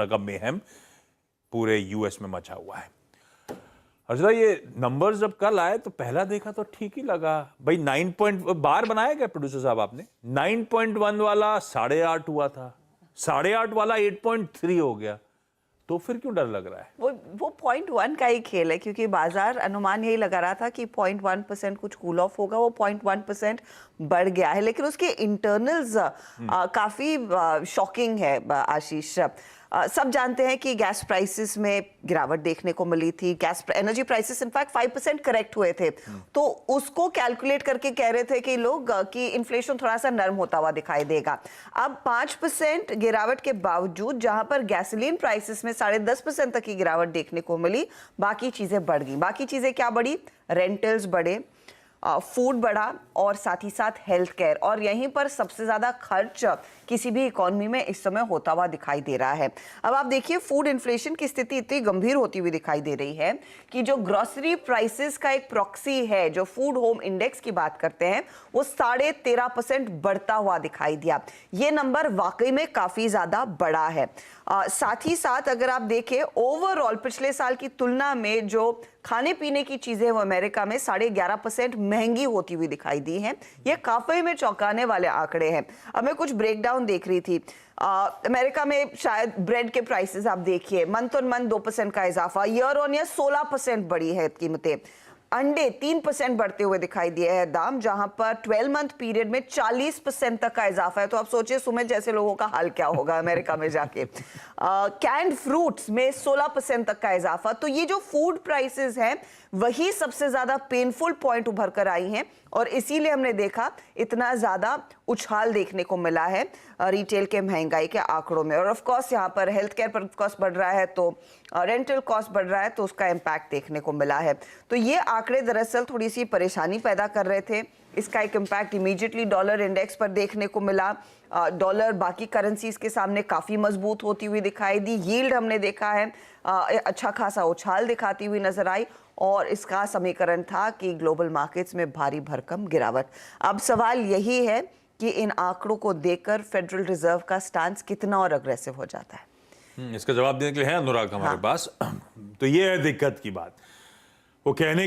का मेहम पूरे यूएस में मचा हुआ है। हर्षदा, ये नंबर्स जब कल आए तो पहला देखा तो ठीक ही लगा भाई। 9 पॉइंट बार बनाया क्या प्रोड्यूसर साहब आपने? 9.1 वाला 8.5 हुआ था, 8.5 वाला 8.3 हो गया, तो फिर क्यों डर लग रहा है? वो 0.1 का ही खेल है, क्योंकि बाजार अनुमान यही लगा रहा था कि 0.1% कुछ कूल ऑफ होगा, वो 0.1% बढ़ गया है। लेकिन उसके इंटरनल्स काफी शॉकिंग है आशीष। सब जानते हैं कि गैस प्राइसेस में गिरावट देखने को मिली थी। Gas energy prices in fact 5% correct हुए थे, तो उसको कैलकुलेट करके कह रहे थे कि लोग कि इन्फ्लेशन थोड़ा सा नरम होता हुआ दिखाई देगा। अब 5% गिरावट के बावजूद जहां पर गैसोलीन प्राइसेस में 10.5% तक की गिरावट देखने को मिली, बाकी चीजें बढ़ गई। बाकी चीजें क्या बढ़ी? रेंटल्स बढ़े, फूड बढ़ा और साथ ही साथ हेल्थ केयर, और यहीं पर सबसे ज्यादा खर्च किसी भी इकोनॉमी में इस समय होता हुआ दिखाई दे रहा है। अब आप देखिए, फूड इन्फ्लेशन की स्थिति इतनी गंभीर होती हुई दिखाई दे रही है कि जो ग्रोसरी प्राइसेस का एक प्रॉक्सी है, जो फूड होम इंडेक्स की बात करते हैं, वो 13.5% बढ़ता हुआ दिखाई दिया। ये नंबर वाकई में काफी ज्यादा बड़ा है। साथ ही साथ अगर आप देखें ओवरऑल पिछले साल की तुलना में जो खाने पीने की चीजें वो अमेरिका में 11.5% महंगी होती हुई दिखाई दी हैं। ये काफी में चौंकाने वाले आंकड़े हैं। अब मैं कुछ ब्रेकडाउन देख रही थी। अमेरिका में शायद ब्रेड के प्राइसेस आप देखिए, मंथ ऑन मंथ 2% का इजाफा, ईयर ऑन ईयर 16% बढ़ी है कीमतें। अंडे 3% बढ़ते हुए दिखाई दिए हैं दाम, जहां पर 12 मंथ पीरियड में 40% तक का इजाफा है। तो आप सोचिए सुमित जैसे लोगों का हाल क्या होगा अमेरिका में जाके। कैंड फ्रूट्स में 16% तक का इजाफा। तो ये जो फूड प्राइसेस हैं वही सबसे ज्यादा पेनफुल पॉइंट उभर कर आई हैं, और इसीलिए हमने देखा इतना ज्यादा उछाल देखने को मिला है रिटेल के महंगाई के आंकड़ों में। और ऑफ कोर्स यहाँ पर हेल्थ केयर पर कॉस्ट बढ़ रहा है, तो रेंटल कॉस्ट बढ़ रहा है, तो उसका इम्पैक्ट देखने को मिला है। तो ये आंकड़े दरअसल थोड़ी सी परेशानी पैदा कर रहे थे। इसका एक इम्पैक्ट इमीडिएटली डॉलर इंडेक्स पर देखने को मिला। डॉलर बाकी करेंसीज के सामने काफी मजबूत होती हुई दिखाई दी। यील्ड हमने देखा है अच्छा खासा उछाल दिखाती हुई नजर आई, और इसका समीकरण था कि ग्लोबल मार्केट्स में भारी भरकम गिरावट। अब सवाल यही है कि इन आंकड़ों को देखकर फेडरल रिजर्व का स्टांस कितना और अग्रेसिव हो जाता है। इसका जवाब देने के लिए है अनुराग हमारे पास। तो ये है दिक्कत की बात, वो कहने के